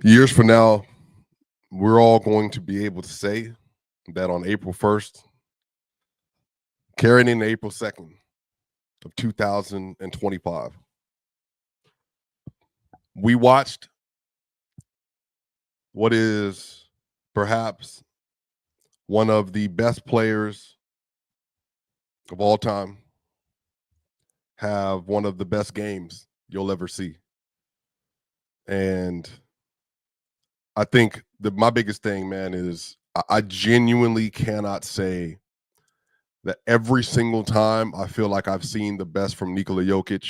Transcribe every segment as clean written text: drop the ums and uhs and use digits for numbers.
Years from now, we're all going to be able to say that on April 1st, carrying into April 2nd of 2025, we watched what is perhaps one of the best players of all time have one of the best games you'll ever see. And I think my biggest thing, man, is I genuinely cannot say that every single time I feel like I've seen the best from Nikola Jokic.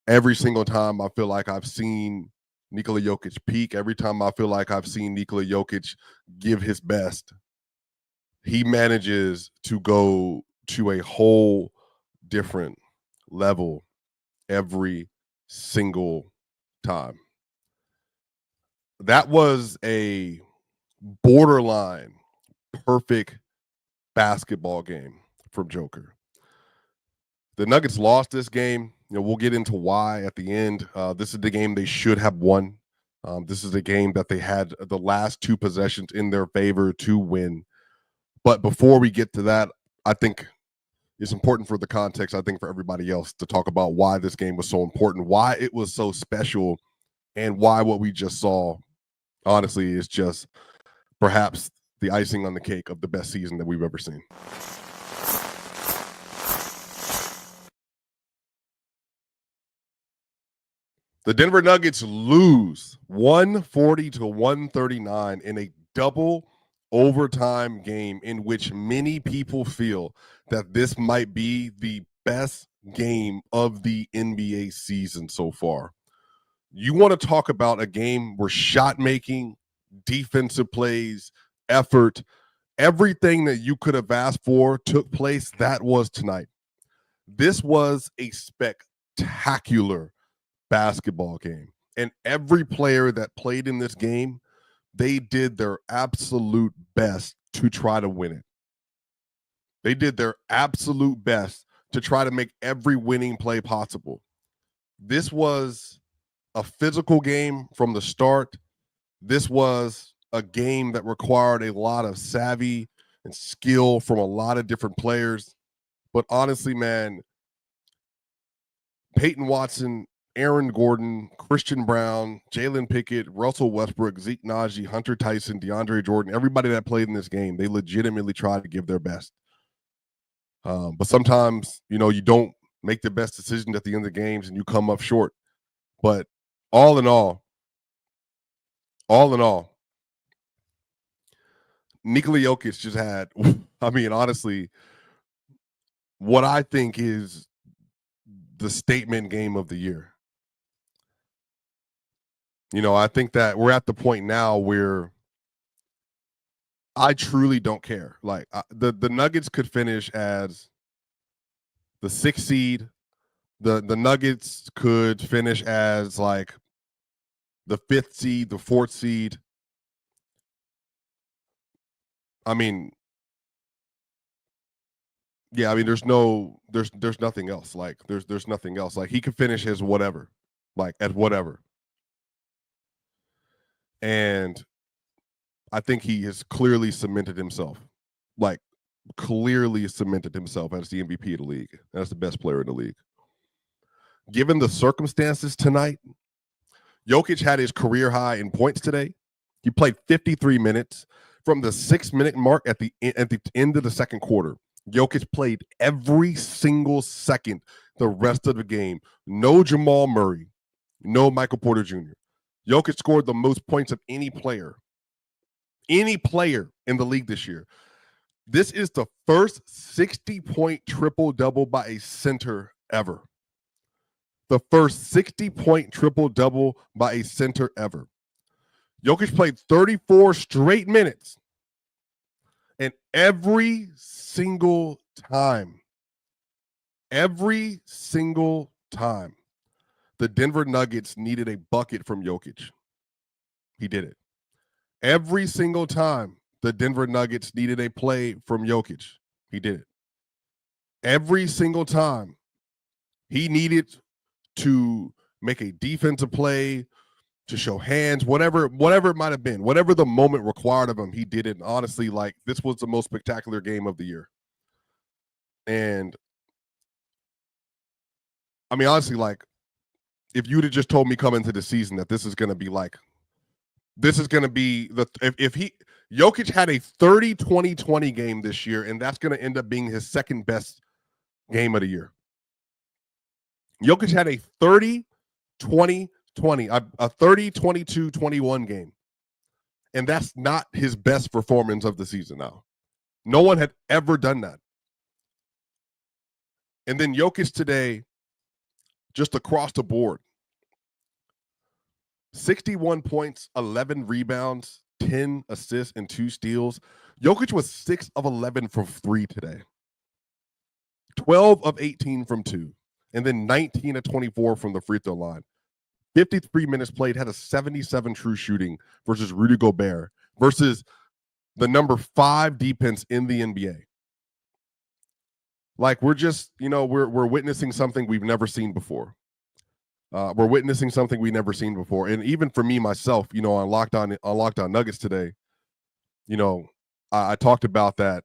Every single time I feel like I've seen Nikola Jokic peak. Every time I feel like I've seen Nikola Jokic give his best, he manages to go to a whole different level every single time. That was a borderline perfect basketball game from Joker. The Nuggets lost this game. We'll get into why at the end. This is the game they should have won. This is a game that they had the last two possessions in their favor to win. But before we get to that, I think it's important for the context, I think for everybody else, to talk about why this game was so important, why it was so special, and why what we just saw, honestly, is just perhaps the icing on the cake of the best season that we've ever seen. The Denver Nuggets lose 140-139 in a double overtime game in which many people feel that this might be the best game of the NBA season so far. You want to talk about a game where shot making, defensive plays, effort, everything that you could have asked for took place. That was tonight. This was a spectacular basketball game. And every player that played in this game, they did their absolute best to try to win it. They did their absolute best to try to make every winning play possible. This was a physical game from the start. This was a game that required a lot of savvy and skill from a lot of different players. But honestly, man, Peyton Watson, Aaron Gordon, Christian Brown, Jalen Pickett, Russell Westbrook, Zeke Naji, Hunter Tyson, DeAndre Jordan, everybody that played in this game, they legitimately tried to give their best. But sometimes, you don't make the best decisions at the end of the games and you come up short. But all in all, Nikola Jokic just had, honestly, what I think is the statement game of the year. I think that we're at the point now where I truly don't care. Like the Nuggets could finish as the 6th seed. The Nuggets could finish as like the 5th seed, the 4th seed. There's nothing else. Like there's nothing else. Like he could finish his whatever, like at whatever. And I think he has clearly cemented himself, as the MVP of the league, as the best player in the league. Given the circumstances tonight, Jokic had his career high in points today. He played 53 minutes from the 6-minute mark at the end of the second quarter. Jokic played every single second the rest of the game. No Jamal Murray, no Michael Porter Jr. Jokic scored the most points of any player in the league this year. This is the first 60-point triple-double by a center ever. The first 60-point triple-double by a center ever. Jokic played 34 straight minutes. And every single time, the Denver Nuggets needed a bucket from Jokic. He did it. Every single time the Denver Nuggets needed a play from Jokic, he did it. Every single time he needed to make a defensive play, to show hands, whatever it might have been, whatever the moment required of him, he did it. And honestly, like, this was the most spectacular game of the year. And I mean, honestly, like, if you'd have just told me coming into the season that this is going to be if Jokic had a 30-20-20 game this year, and that's going to end up being his second best game of the year. Jokic had a 30-20-20, a 30-22-21 game. And that's not his best performance of the season now. No one had ever done that. And then Jokic today, just across the board, 61 points, 11 rebounds, 10 assists, and 2 steals. Jokic was 6 of 11 from 3 today. 12 of 18 from 2. And then 19 of 24 from the free throw line. 53 minutes played, had a 77 true shooting versus Rudy Gobert versus the number 5 defense in the NBA. Like, we're just, we're witnessing something we've never seen before. We're witnessing something we've never seen before. And even for me, myself, on Locked On Nuggets today, I talked about that.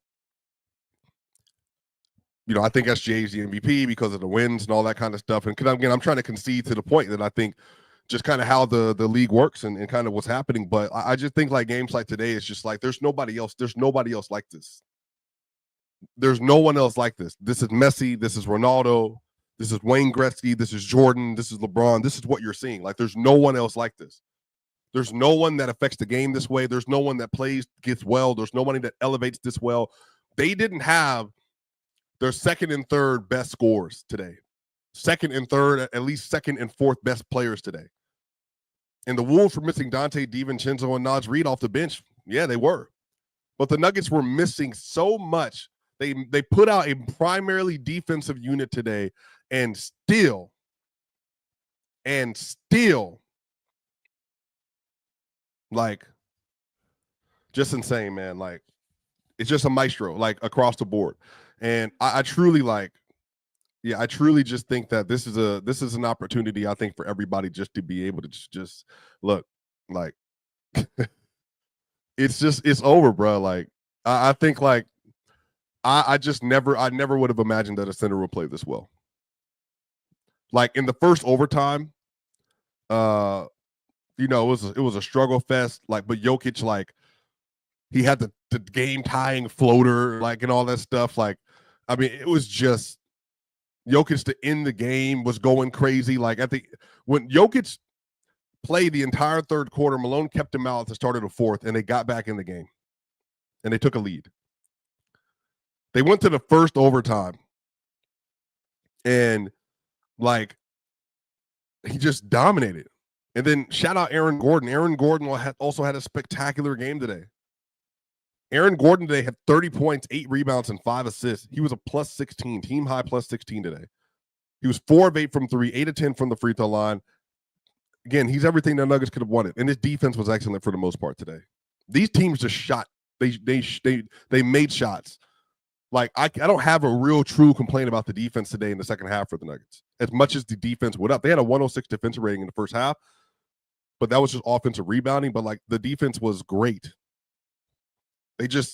I think SGA is the MVP because of the wins and all that kind of stuff. And again, I'm trying to concede to the point that I think just kind of how the league works and kind of what's happening. But I just think, like, games like today, it's just like there's nobody else. There's nobody else like this. There's no one else like this. This is Messi. This is Ronaldo. This is Wayne Gretzky. This is Jordan. This is LeBron. This is what you're seeing. Like, there's no one else like this. There's no one that affects the game this way. There's no one that gets well. There's nobody that elevates this well. They didn't have their second and third best scorers today. Second and third, at least second and fourth best players today. And the Wolves were missing Dante DiVincenzo and Naz Reid off the bench. Yeah, they were. But the Nuggets were missing so much. They put out a primarily defensive unit today and still, like, just insane, man. Like, it's just a maestro, like, across the board. And I truly just think that this is an opportunity, I think, for everybody just to be able to just look, like, it's over, bro. Like, I think, like, I never would have imagined that a center would play this well. Like, in the first overtime, it was a struggle fest. Like, but Jokic, like, he had the game tying floater, like, and all that stuff. Like, I mean, it was just Jokic to end the game was going crazy. Like, when Jokic played the entire third quarter, Malone kept him out at the start of the fourth, and they got back in the game, and they took a lead. They went to the first overtime, and, like, he just dominated. And then shout out Aaron Gordon. Aaron Gordon also had a spectacular game today. Aaron Gordon today had 30 points, 8 rebounds, and 5 assists. He was a plus 16, team high plus 16 today. He was 4 of 8 from 3, 8 of 10 from the free throw line. Again, he's everything the Nuggets could have wanted. And his defense was excellent for the most part today. These teams just shot. They made shots. Like, I don't have a real true complaint about the defense today in the second half for the Nuggets. As much as the defense went up. They had a 106 defensive rating in the first half, but that was just offensive rebounding. But, like, the defense was great. The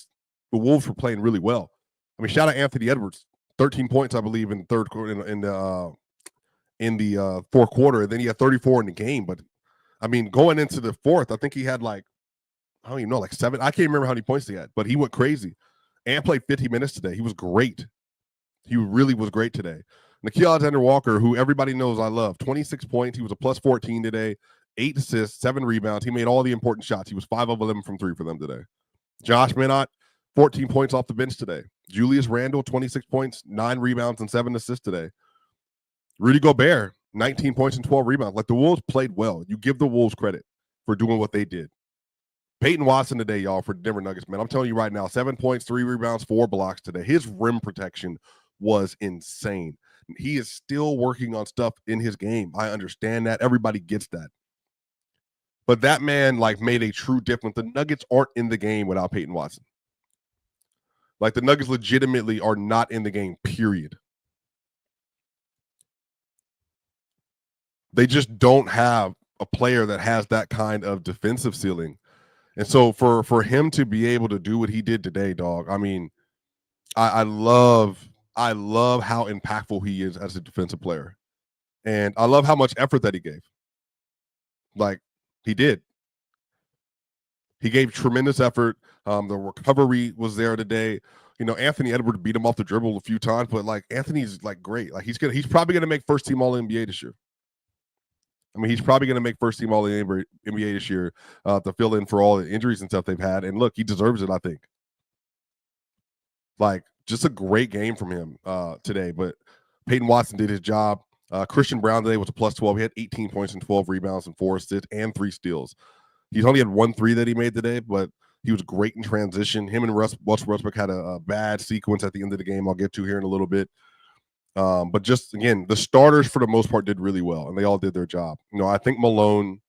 Wolves were playing really well. I mean, shout out Anthony Edwards, 13 points, I believe, in the third quarter, in the fourth quarter. And then he had 34 in the game. But, I mean, going into the fourth, I think he had, like, I don't even know, like 7. I can't remember how many points he had, but he went crazy. And played 50 minutes today. He was great. He really was great today. Nickeil Alexander-Walker, who everybody knows I love, 26 points. He was a plus 14 today, 8 assists, 7 rebounds. He made all the important shots. He was 5 of 11 from 3 for them today. Josh Minott, 14 points off the bench today. Julius Randle, 26 points, 9 rebounds, and 7 assists today. Rudy Gobert, 19 points and 12 rebounds. Like, the Wolves played well. You give the Wolves credit for doing what they did. Peyton Watson today, y'all, for Denver Nuggets, man. I'm telling you right now, 7 points, 3 rebounds, 4 blocks today. His rim protection was insane. He is still working on stuff in his game. I understand that. Everybody gets that. But that man, like, made a true difference. The Nuggets aren't in the game without Peyton Watson. Like, the Nuggets legitimately are not in the game, period. They just don't have a player that has that kind of defensive ceiling. And so for him to be able to do what he did today, dog, I mean, I love how impactful he is as a defensive player. And I love how much effort that he gave. Like, he did. He gave tremendous effort. The recovery was there today. You know, Anthony Edwards beat him off the dribble a few times, but like Anthony's like great. Like he's probably gonna make first team All NBA this year. I mean, he's probably gonna make first team All NBA this year to fill in for all the injuries and stuff they've had. And look, he deserves it, I think. Like, just a great game from him today. But Peyton Watson did his job. Christian Brown today was a plus 12. He had 18 points and 12 rebounds and 4 assists and 3 steals. He's only had 1 3 that he made today, but he was great in transition. Him and Westbrook had a bad sequence at the end of the game I'll get to here in a little bit. But just, again, the starters for the most part did really well, and they all did their job. You know, I think Malone,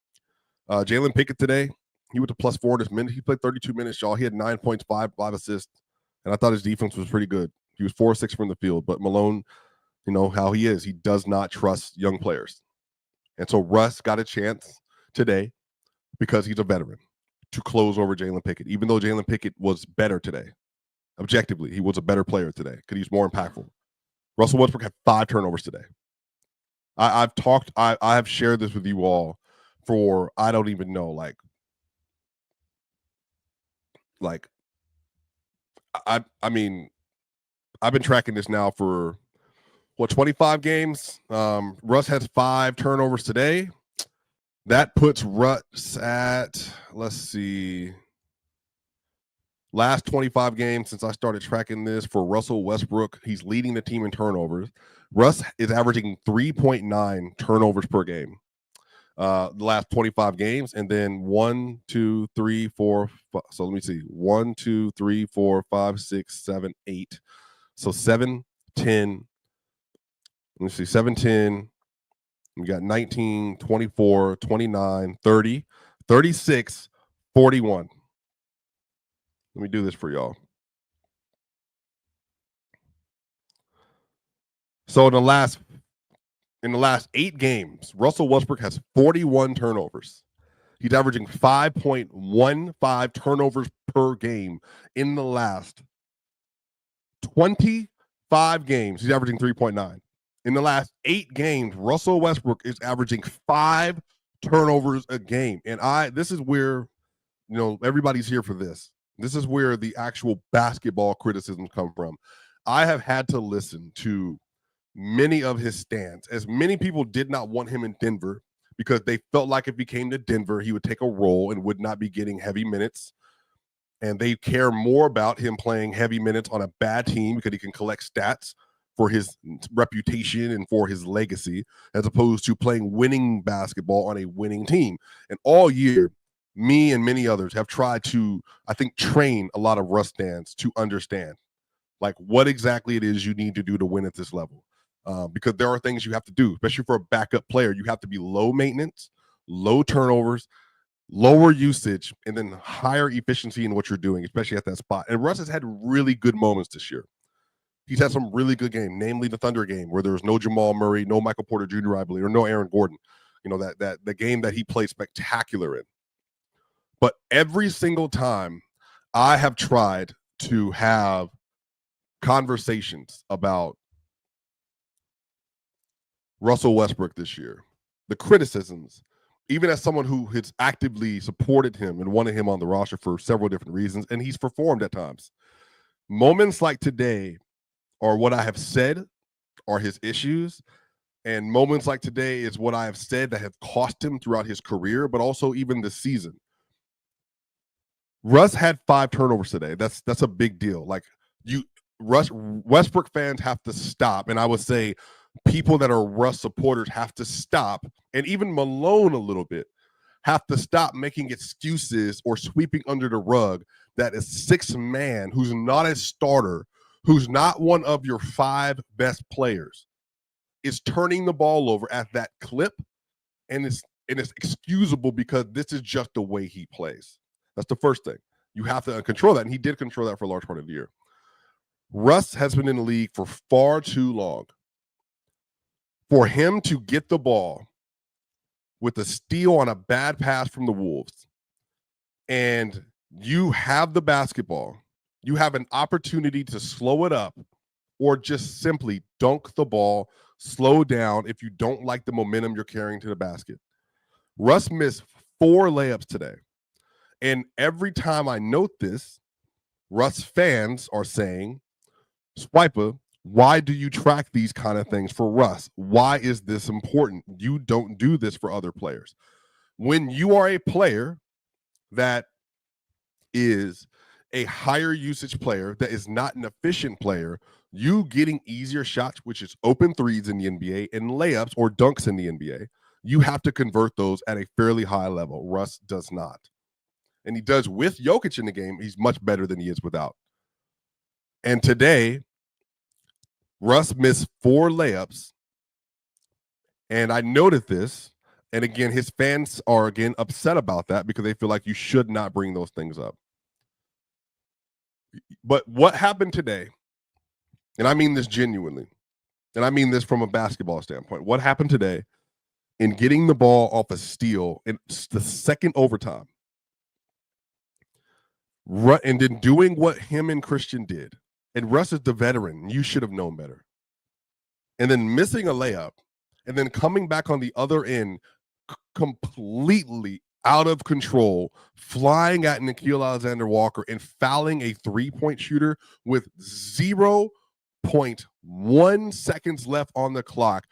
Jalen Pickett today, he went to plus 4 this minute. He played 32 minutes, y'all. He had 9 points, 5 assists, and I thought his defense was pretty good. He was 4-6 from the field, but Malone, you know how he is. He does not trust young players. And so Russ got a chance today because he's a veteran to close over Jalen Pickett, even though Jalen Pickett was better today. Objectively, he was a better player today because he's more impactful. Russell Westbrook had 5 turnovers today. I have shared this with you all for, I don't even know, I mean, I've been tracking this now for 25 games. Russ has 5 turnovers today. That puts Russ at, let's see, last 25 games since I started tracking this for Russell Westbrook. He's leading the team in turnovers. Russ is averaging 3.9 turnovers per game the last 25 games. And then 1, 2, 3, 4. So let me see. 1, 2, 3, 4, 5, 6, 7, 8. So 7, 10. Let me see. 7, 10. We got 19, 24, 29, 30, 36, 41. Let me do this for y'all. So in the last 8 games, Russell Westbrook has 41 turnovers. He's averaging 5.15 turnovers per game in the last 25 games. He's averaging 3.9. In the last 8 games, Russell Westbrook is averaging 5 turnovers a game. And this is where, you know, everybody's here for this. This is where the actual basketball criticisms come from. I have had to listen to many of his stands, as many people did not want him in Denver because they felt like if he came to Denver, he would take a role and would not be getting heavy minutes. And they care more about him playing heavy minutes on a bad team because he can collect stats for his reputation and for his legacy, as opposed to playing winning basketball on a winning team. And all year, me and many others have tried to, I think, train a lot of Russ fans to understand like what exactly it is you need to do to win at this level. Because there are things you have to do, especially for a backup player. You have to be low maintenance, low turnovers, lower usage, and then higher efficiency in what you're doing, especially at that spot. And Russ has had really good moments this year. He's had some really good games, namely the Thunder game where there was no Jamal Murray, no Michael Porter Jr., I believe, or no Aaron Gordon. You know, that the game that he played spectacular in. But every single time I have tried to have conversations about Russell Westbrook this year, the criticisms, even as someone who has actively supported him and wanted him on the roster for several different reasons, and he's performed at times. Moments like today are what I have said are his issues, and moments like today is what I have said that have cost him throughout his career, but also even this season. Russ had 5 turnovers today. That's a big deal. Like, Westbrook fans have to stop, and I would say people that are Russ supporters have to stop, and even Malone a little bit, have to stop making excuses or sweeping under the rug that a 6th man who's not a starter, who's not one of your 5 best players, is turning the ball over at that clip, and it's excusable because this is just the way he plays. That's the first thing. You have to control that, and he did control that for a large part of the year. Russ has been in the league for far too long. For him to get the ball with a steal on a bad pass from the Wolves, and you have the basketball, you have an opportunity to slow it up or just simply dunk the ball, slow down if you don't like the momentum you're carrying to the basket. Russ missed 4 layups today. And every time I note this, Russ fans are saying, Swipa, why do you track these kind of things for Russ? Why is this important? You don't do this for other players. When you are a player that is a higher usage player, that is not an efficient player, you getting easier shots, which is open threes in the NBA and layups or dunks in the NBA, you have to convert those at a fairly high level. Russ does not. And he does with Jokic in the game. He's much better than he is without. And today, Russ missed 4 layups. And I noted this. And again, his fans are again upset about that because they feel like you should not bring those things up. But what happened today, and I mean this genuinely, and I mean this from a basketball standpoint, what happened today in getting the ball off a steal in the second overtime, and then doing what him and Christian did, and Russ is the veteran, you should have known better, and then missing a layup, and then coming back on the other end completely out of control, flying at Nickeil Alexander-Walker and fouling a three-point shooter with 0.1 seconds left on the clock.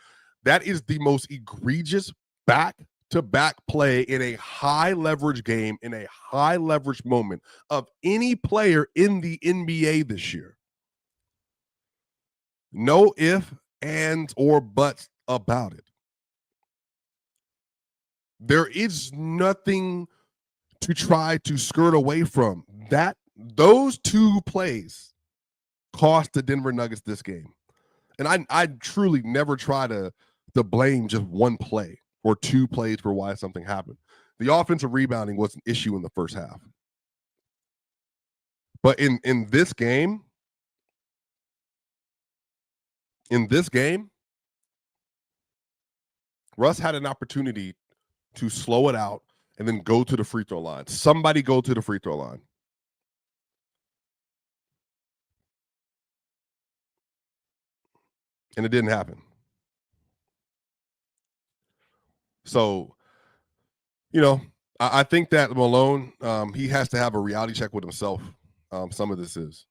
That is the most egregious back-to-back play in a high-leverage game, in a high-leverage moment of any player in the NBA this year. No ifs, ands, or buts about it. There is nothing to try to skirt away from. That those 2 plays cost the Denver Nuggets this game. And I truly never try to blame just one play or 2 plays for why something happened. The offensive rebounding was an issue in the first half. But in this game, Russ had an opportunity to slow it out and then go to the free throw line. Somebody go to the free throw line. And it didn't happen. So, I think that Malone, he has to have a reality check with himself. Some of this is.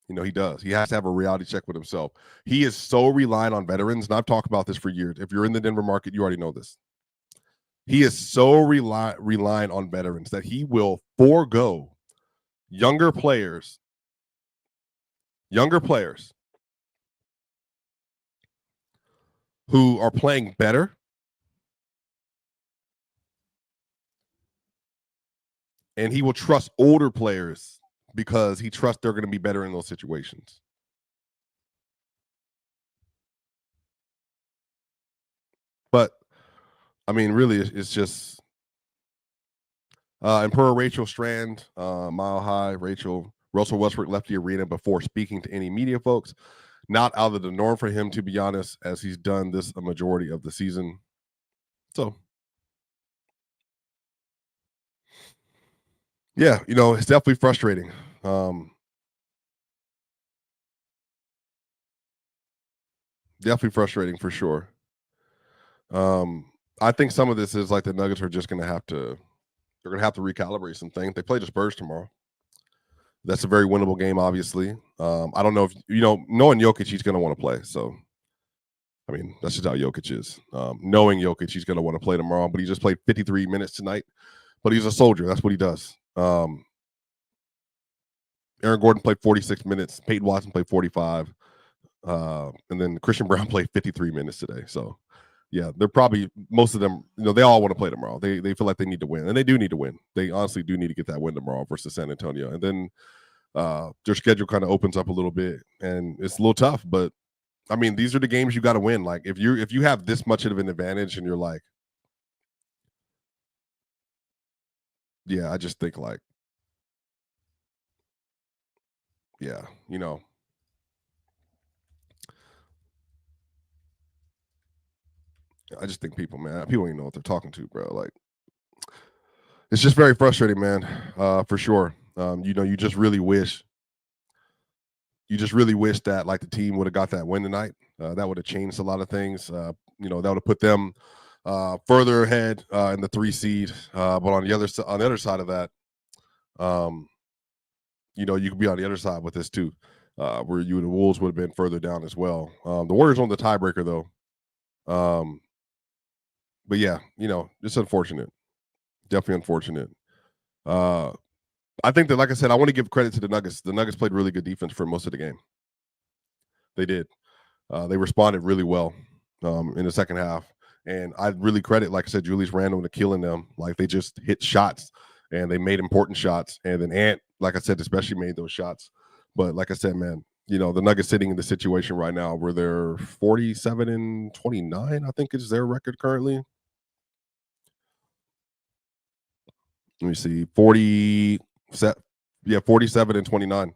He does. He has to have a reality check with himself. He is so reliant on veterans, and I've talked about this for years. If you're in the Denver market, you already know this. He is so reliant on veterans that he will forego younger players who are playing better, and he will trust older players because he trusts they're going to be better in those situations. But I mean, really, it's just and per Rachel Strand, Mile High, Russell Westbrook left the arena before speaking to any media folks. Not out of the norm for him, to be honest, as he's done this a majority of the season. So, yeah, it's definitely frustrating. Definitely frustrating for sure. I think some of this is like the Nuggets are just going to have to recalibrate some things. They play the Spurs tomorrow. That's a very winnable game, obviously. I don't know if knowing Jokic, he's going to want to play. So, I mean, that's just how Jokic is. Knowing Jokic, he's going to want to play tomorrow. But he just played 53 minutes tonight. But he's a soldier. That's what he does. Aaron Gordon played 46 minutes. Peyton Watson played 45. And then Christian Brown played 53 minutes today. So, yeah, they're probably most of them. They all want to play tomorrow. They feel like they need to win, and they do need to win. They honestly do need to get that win tomorrow versus San Antonio, and then their schedule kind of opens up a little bit, and it's a little tough. But I mean, these are the games you got to win. Like if you have this much of an advantage, and you're like, yeah, I just think like, yeah, I just think people don't even know what they're talking to, bro. Like, it's just very frustrating, man, for sure. You just really wish that like the team would have got that win tonight. That would have changed a lot of things. That would have put them further ahead in the 3 seed. But on the other side of that, you could be on the other side with this too, where the Wolves would have been further down as well. The Warriors on the tiebreaker though. But yeah, it's unfortunate. Definitely unfortunate. I think that, like I said, I want to give credit to the Nuggets. The Nuggets played really good defense for most of the game. They did. They responded really well in the second half. And I'd really credit, like I said, Julius Randle to killing them. Like, they just hit shots and they made important shots. And then Ant, like I said, especially made those shots. But like I said, man, the Nuggets sitting in the situation right now where they're 47-29, I think is their record currently. Let me see, 47-29.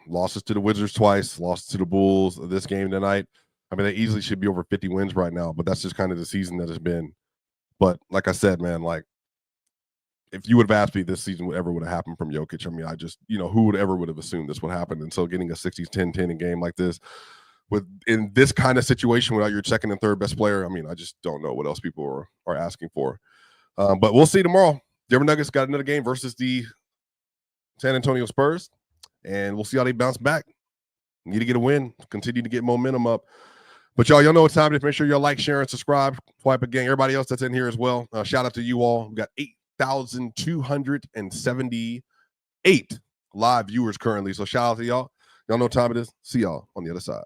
Losses to the Wizards twice, losses to the Bulls this game tonight. I mean, they easily should be over 50 wins right now, but that's just kind of the season that has been. But like I said, man, like, if you would have asked me this season would have happened from Jokic, I mean, I just, who would have assumed this would happen? And so getting a 60-10-10 game like this in this kind of situation without your second and third best player, I mean, I just don't know what else people are asking for. But we'll see tomorrow. Denver Nuggets got another game versus the San Antonio Spurs, and we'll see how they bounce back. Need to get a win, continue to get momentum up. But y'all know it's time to make sure y'all like, share, and subscribe. Swipe again. Everybody else that's in here as well. Shout out to you all. We got 8,278 live viewers currently. So shout out to y'all. Y'all know what time it is. See y'all on the other side.